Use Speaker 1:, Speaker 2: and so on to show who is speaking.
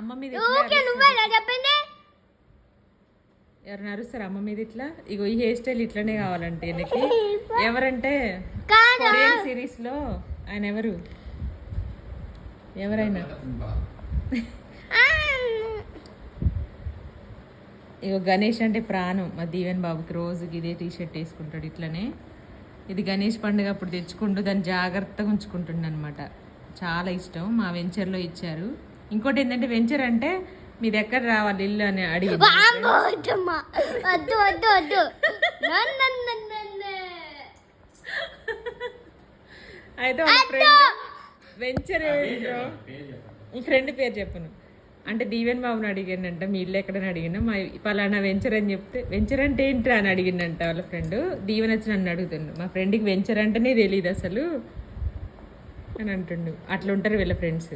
Speaker 1: అమ్మ మీద ఎవరు అరుస్తారు అమ్మ మీద ఇట్లా? ఇగో ఈ హెయిర్ స్టైల్ ఇట్లనే కావాలంటే ఈయనకి. ఎవరంటే కొరియన్ సిరీస్ లో ఆయన ఎవరైనా ఇగో గణేష్ అంటే ప్రాణం మా దీవెన్ బాబుకి. రోజుకి ఇదే టీషర్ట్ వేసుకుంటాడు ఇట్లనే. ఇది గణేష్ పండుగ అప్పుడు తెచ్చుకుంటూ దాన్ని జాగ్రత్తగా ఉంచుకుంటుండ అనమాట. చాలా ఇష్టం. మా వెంచర్లో ఇచ్చారు. ఇంకోటి ఏంటంటే వెంచర్ అంటే మీది ఎక్కడ రావాలి ఇల్లు అని అడిగి అయితే వెంచర్ ఈ ఫ్రెండ్ పేరు చెప్పను అంటే దీవెన్ బాబుని అడిగిండంట మీ ఇల్లు ఎక్కడని అడిగినా. మా పలానా వెంచర్ అని చెప్తే వెంచర్ అంటే ఏంటి అని అడిగిండంట వాళ్ళ ఫ్రెండ్. దీవెన్ వచ్చి నన్ను అడుగుతుండు మా ఫ్రెండ్కి వెంచర్ అంటేనే తెలియదు అసలు అని అంటుండు. అట్లా ఉంటారు వీళ్ళ ఫ్రెండ్స్.